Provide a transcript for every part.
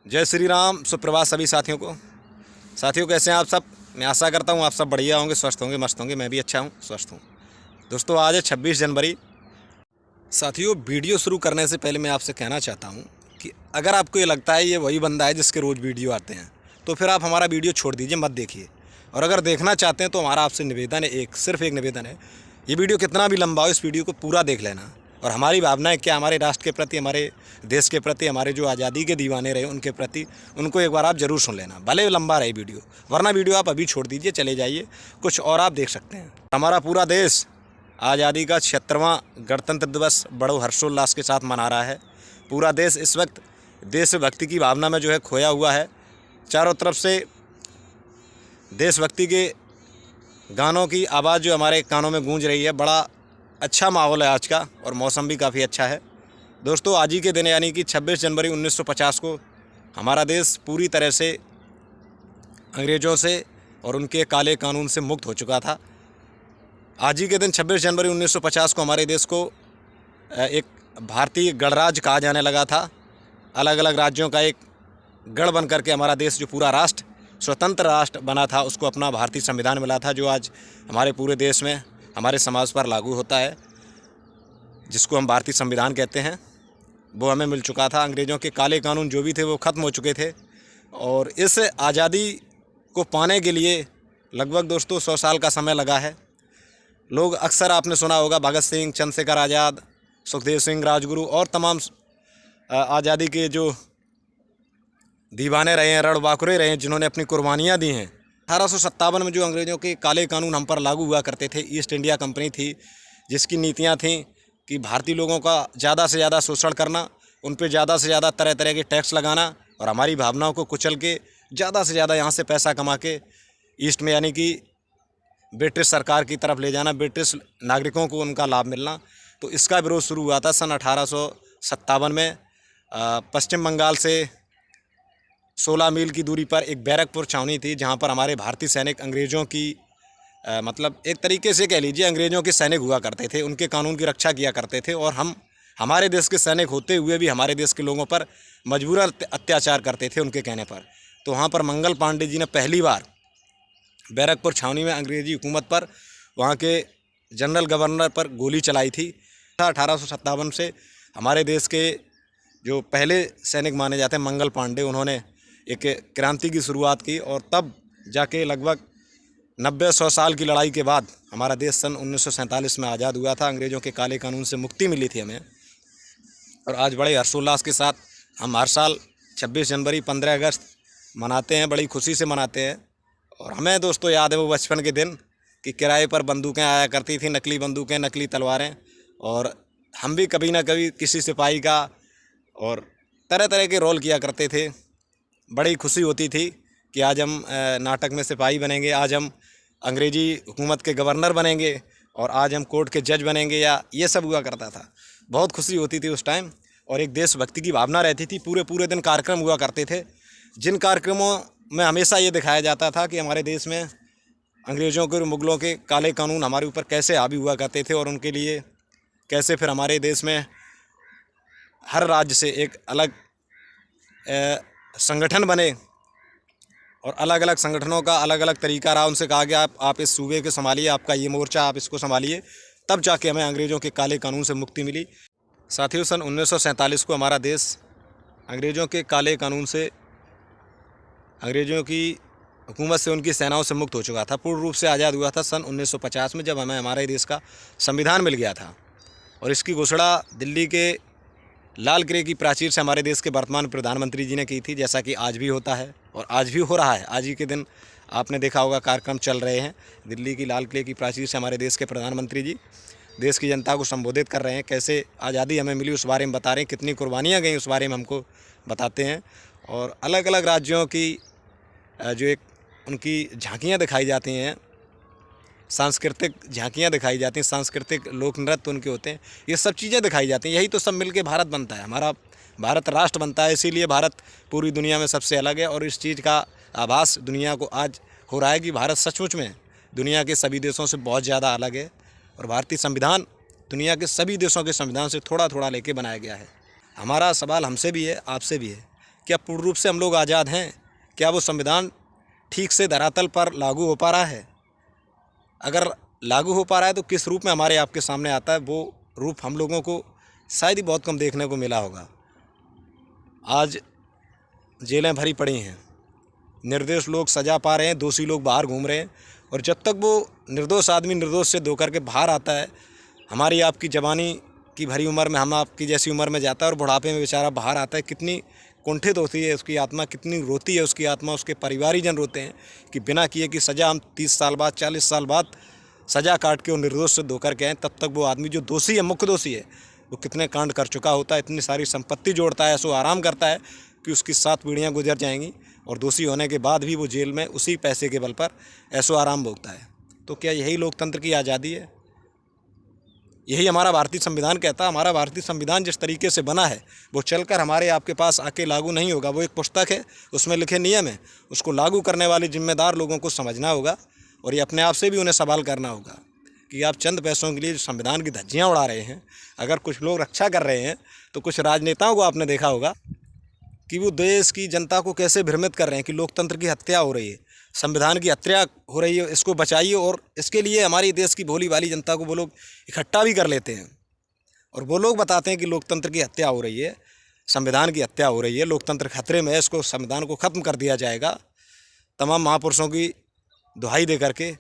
जय श्री राम। सुप्रभात सभी साथियों को। साथियों कैसे हैं आप सब। मैं आशा करता हूं आप सब बढ़िया होंगे, स्वस्थ होंगे, मस्त होंगे। मैं भी अच्छा हूं, स्वस्थ हूं। दोस्तों आज है 26 जनवरी। साथियों वीडियो शुरू करने से पहले मैं आपसे कहना चाहता हूं कि अगर आपको ये लगता है ये वही बंदा है जिसके रोज़ वीडियो आते हैं तो फिर आप हमारा वीडियो छोड़ दीजिए, मत देखिए। और अगर देखना चाहते हैं तो हमारा आपसे निवेदन है, सिर्फ एक निवेदन है, ये वीडियो कितना भी लंबा हो इस वीडियो को पूरा देख लेना। और हमारी भावनाएं क्या, हमारे राष्ट्र के प्रति, हमारे देश के प्रति, हमारे जो आज़ादी के दीवाने रहे उनके प्रति, उनको एक बार आप ज़रूर सुन लेना, भले लंबा रहे वीडियो। वरना वीडियो आप अभी छोड़ दीजिए, चले जाइए, कुछ और आप देख सकते हैं। हमारा पूरा देश आज़ादी का 76वां गणतंत्र दिवस बड़े हर्षोल्लास के साथ मना रहा है। पूरा देश इस वक्त देशभक्ति की भावना में जो है खोया हुआ है। चारों तरफ से देशभक्ति के गानों की आवाज़ जो हमारे कानों में गूंज रही है। बड़ा अच्छा माहौल है आज का और मौसम भी काफ़ी अच्छा है। दोस्तों आज ही के दिन यानी कि 26 जनवरी 1950 को हमारा देश पूरी तरह से अंग्रेज़ों से और उनके काले कानून से मुक्त हो चुका था। आज ही के दिन 26 जनवरी 1950 को हमारे देश को एक भारतीय गणराज्य कहा जाने लगा था। अलग अलग राज्यों का एक गढ़ बन करके हमारा देश, जो पूरा राष्ट्र स्वतंत्र राष्ट्र बना था, उसको अपना भारतीय संविधान मिला था, जो आज हमारे पूरे देश में हमारे समाज पर लागू होता है, जिसको हम भारतीय संविधान कहते हैं। वो हमें मिल चुका था। अंग्रेज़ों के काले कानून जो भी थे वो ख़त्म हो चुके थे। और इस आज़ादी को पाने के लिए लगभग दोस्तों 100 साल का समय लगा है। लोग अक्सर आपने सुना होगा भगत सिंह, चंद्रशेखर आज़ाद, सुखदेव सिंह, राजगुरु और तमाम आज़ादी के जो दीवाने रहे हैं, रणबांकुरे रहे हैं, जिन्होंने अपनी कुर्बानियाँ दी हैं। 1857 में जो अंग्रेज़ों के काले कानून हम पर लागू हुआ करते थे, ईस्ट इंडिया कंपनी थी जिसकी नीतियाँ थीं कि भारतीय लोगों का ज़्यादा से ज़्यादा शोषण करना, उन पे ज़्यादा से ज़्यादा तरह तरह के टैक्स लगाना और हमारी भावनाओं को कुचल के ज़्यादा से ज़्यादा यहाँ से पैसा कमा के ईस्ट में यानी कि ब्रिटिश सरकार की तरफ ले जाना, ब्रिटिश नागरिकों को उनका लाभ मिलना। तो इसका विरोध शुरू हुआ था सन 1857 में। पश्चिम बंगाल से 16 मील की दूरी पर एक बैरकपुर छावनी थी, जहाँ पर हमारे भारतीय सैनिक अंग्रेज़ों की मतलब एक तरीके से कह लीजिए अंग्रेज़ों के सैनिक हुआ करते थे, उनके कानून की रक्षा किया करते थे। और हम हमारे देश के सैनिक होते हुए भी हमारे देश के लोगों पर मजबूरन अत्याचार करते थे उनके कहने पर। तो वहाँ पर मंगल पांडे जी ने पहली बार बैरकपुर छावनी में अंग्रेज़ी हुकूमत पर, वहाँ के जनरल गवर्नर पर गोली चलाई थी। 1857 से हमारे देश के जो पहले सैनिक माने जाते हैं मंगल पांडे, उन्होंने एक क्रांति की शुरुआत की। और तब जाके लगभग 90-100 साल की लड़ाई के बाद हमारा देश सन 1947 में आज़ाद हुआ था। अंग्रेज़ों के काले कानून से मुक्ति मिली थी हमें। और आज बड़े हर्षोल्लास के साथ हम हर साल 26 जनवरी, 15 अगस्त मनाते हैं, बड़ी खुशी से मनाते हैं। और हमें दोस्तों याद है वो बचपन के दिन कि किराए पर बंदूकें आया करती थी, नकली बंदूकें, नकली तलवारें। और हम भी कभी ना कभी किसी सिपाही का और तरह तरह के रोल किया करते थे। बड़ी खुशी होती थी कि आज हम नाटक में सिपाही बनेंगे, आज हम अंग्रेज़ी हुकूमत के गवर्नर बनेंगे, और आज हम कोर्ट के जज बनेंगे, या ये सब हुआ करता था। बहुत खुशी होती थी उस टाइम और एक देशभक्ति की भावना रहती थी। पूरे पूरे दिन कार्यक्रम हुआ करते थे, जिन कार्यक्रमों में हमेशा ये दिखाया जाता था कि हमारे देश में अंग्रेज़ों के और मुग़लों के काले कानून हमारे ऊपर कैसे हावी हुआ करते थे और उनके लिए कैसे फिर हमारे देश में हर राज्य से एक अलग संगठन बने और अलग अलग संगठनों का अलग अलग तरीका रहा। उनसे कहा गया आप इस सूबे को संभालिए, आपका ये मोर्चा आप इसको संभालिए। तब जाके हमें अंग्रेज़ों के काले कानून से मुक्ति मिली। साथियों सन 1947 को हमारा देश अंग्रेज़ों के काले कानून से, अंग्रेज़ों की हुकूमत से, उनकी सेनाओं से मुक्त हो चुका था। पूर्ण रूप से आज़ाद हुआ था सन 1950 में, जब हमें हमारे देश का संविधान मिल गया था। और इसकी घोषणा दिल्ली के लाल किले की प्राचीर से हमारे देश के वर्तमान प्रधानमंत्री जी ने की थी, जैसा कि आज भी होता है और आज भी हो रहा है। आज ही के दिन आपने देखा होगा कार्यक्रम चल रहे हैं। दिल्ली की लाल किले की प्राचीर से हमारे देश के प्रधानमंत्री जी देश की जनता को संबोधित कर रहे हैं, कैसे आज़ादी हमें मिली उस बारे में बता रहे हैं, कितनी कुर्बानियाँ गई उस बारे में हमको बताते हैं। और अलग अलग राज्यों की जो एक उनकी झांकियाँ दिखाई जाती हैं, सांस्कृतिक झांकियाँ दिखाई जाती हैं, सांस्कृतिक लोक नृत्य उनके होते हैं, ये सब चीज़ें दिखाई जाती हैं। यही तो सब मिलके भारत बनता है, हमारा भारत राष्ट्र बनता है। इसीलिए भारत पूरी दुनिया में सबसे अलग है। और इस चीज़ का आभास दुनिया को आज हो रहा है कि भारत सचमुच में दुनिया के सभी देशों से बहुत ज़्यादा अलग है। और भारतीय संविधान दुनिया के सभी देशों के संविधान से थोड़ा थोड़ा लेके बनाया गया है। हमारा सवाल हमसे भी है, आपसे भी है क्या पूर्ण रूप से हम लोग आज़ाद हैं? क्या वो संविधान ठीक से धरातल पर लागू हो पा रहा है? अगर लागू हो पा रहा है तो किस रूप में हमारे आपके सामने आता है, वो रूप हम लोगों को शायद ही बहुत कम देखने को मिला होगा। आज जेलें भरी पड़ी हैं, निर्दोष लोग सज़ा पा रहे हैं, दोषी लोग बाहर घूम रहे हैं, और जब तक वो निर्दोष आदमी निर्दोष से धो करके बाहर आता है, हमारी आपकी जवानी की भरी उम्र में, हम आपकी जैसी उम्र में जाता है और बुढ़ापे में बेचारा बाहर आता है, कितनी कुंठित होती है उसकी आत्मा, कितनी रोती है उसकी आत्मा, उसके परिवारीजन रोते हैं कि बिना किए कि सज़ा हम 30 साल बाद 40 साल बाद सज़ा काट के वो निर्दोष से धोकर के आएँ, तब तक वो आदमी जो दोषी है, मुख्य दोषी है, वो कितने कांड कर चुका होता है, इतनी सारी संपत्ति जोड़ता है, ऐसो आराम करता है कि उसकी 7 पीढ़ियाँ गुजर जाएंगी और दोषी होने के बाद भी वो जेल में उसी पैसे के बल पर ऐसो आराम भोगता है। तो क्या यही लोकतंत्र की आज़ादी है? यही हमारा भारतीय संविधान कहता है? हमारा भारतीय संविधान जिस तरीके से बना है वो चलकर हमारे आपके पास आके लागू नहीं होगा। वो एक पुस्तक है, उसमें लिखे नियम है, उसको लागू करने वाले जिम्मेदार लोगों को समझना होगा और ये अपने आप से भी उन्हें सवाल करना होगा कि आप चंद पैसों के लिए जो संविधान की धज्जियाँ उड़ा रहे हैं, अगर कुछ लोग रक्षा कर रहे हैं तो कुछ राजनेताओं को आपने देखा होगा कि वो देश की जनता को कैसे भ्रमित कर रहे हैं कि लोकतंत्र की हत्या हो रही है, संविधान की हत्या हो रही है, इसको बचाइए। और इसके लिए हमारी देश की भोली भाली जनता को वो लोग इकट्ठा भी कर लेते हैं और वो लोग बताते हैं कि लोकतंत्र की हत्या हो रही है, संविधान की हत्या हो रही है, लोकतंत्र खतरे में है, इसको संविधान को ख़त्म कर दिया जाएगा। तमाम महापुरुषों की दुहाई दे करके,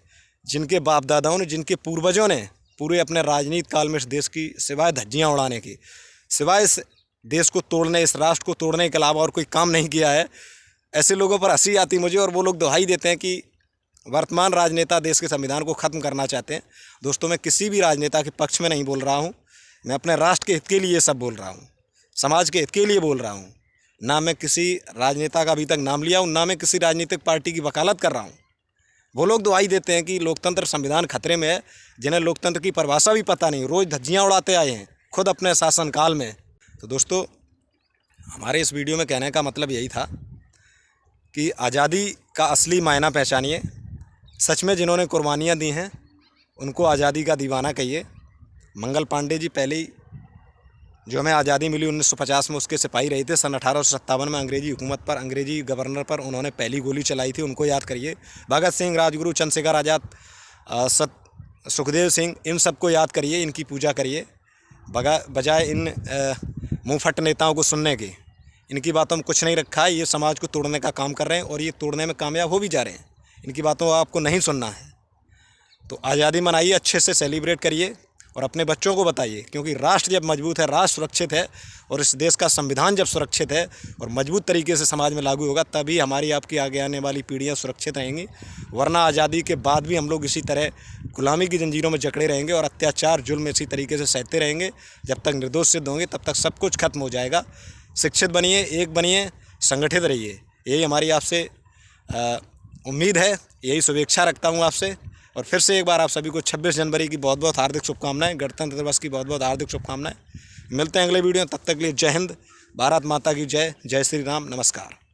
जिनके बाप दादाओं ने, जिनके पूर्वजों ने पूरे अपने राजनीति काल में इस देश की सिवाय धज्जियाँ उड़ाने की, सिवाय इस देश को तोड़ने, इस राष्ट्र को तोड़ने के अलावा और कोई काम नहीं किया है, ऐसे लोगों पर हंसी आती मुझे। और वो लोग दुहाई देते हैं कि वर्तमान राजनेता देश के संविधान को ख़त्म करना चाहते हैं। दोस्तों, मैं किसी भी राजनेता के पक्ष में नहीं बोल रहा हूँ, मैं अपने राष्ट्र के हित के लिए सब बोल रहा हूँ, समाज के हित के लिए बोल रहा हूँ। ना मैं किसी राजनेता का अभी तक नाम लिया हूँ, ना मैं किसी राजनीतिक पार्टी की वकालत कर रहा हूँ। वो लोग दुहाई देते हैं कि लोकतंत्र संविधान खतरे में है, जिन्हें लोकतंत्र की परिभाषा भी पता नहीं, रोज़ धज्जियाँ उड़ाते आए हैं खुद अपने शासनकाल में। तो दोस्तों, हमारे इस वीडियो में कहने का मतलब यही था कि आज़ादी का असली मायना पहचानिए। सच में जिन्होंने कुर्बानियाँ दी हैं उनको आज़ादी का दीवाना कहिए। मंगल पांडे जी पहले ही, जो हमें आज़ादी मिली 1950 में, उसके सिपाही रहे थे। सन 1857 में अंग्रेजी हुकूमत पर, अंग्रेजी गवर्नर पर उन्होंने पहली गोली चलाई थी, उनको याद करिए। भगत सिंह, राजगुरु, चंद्रशेखर आज़ाद, सुखदेव सिंह, इन सबको याद करिए, इनकी पूजा करिए, बजाय इन मुँहफट नेताओं को सुनने के। इनकी बातों में कुछ नहीं रखा है, ये समाज को तोड़ने का काम कर रहे हैं और ये तोड़ने में कामयाब हो भी जा रहे हैं। इनकी बातों को आपको नहीं सुनना है। तो आज़ादी मनाइए, अच्छे से सेलिब्रेट करिए और अपने बच्चों को बताइए, क्योंकि राष्ट्र जब मजबूत है, राष्ट्र सुरक्षित है और इस देश का संविधान जब सुरक्षित है और मजबूत तरीके से समाज में लागू होगा, तभी हमारी आपकी आगे आने वाली पीढ़ियाँ सुरक्षित रहेंगी। वरना आज़ादी के बाद भी हम लोग इसी तरह गुलामी की जंजीरों में जकड़े रहेंगे और अत्याचार, जुल्म इसी तरीके से सहते रहेंगे। जब तक निर्दोष सिद्ध होंगे तब तक सब कुछ खत्म हो जाएगा। शिक्षित बनिए, एक बनिए, संगठित रहिए, यही हमारी आपसे उम्मीद है, यही शुभेच्छा रखता हूँ आपसे। और फिर से एक बार आप सभी को 26 जनवरी की बहुत बहुत हार्दिक शुभकामनाएं, गणतंत्र दिवस की बहुत बहुत हार्दिक शुभकामनाएं। मिलते हैं अगले वीडियो में, तब तक के लिए जय हिंद, भारत माता की जय, जय श्री राम, नमस्कार।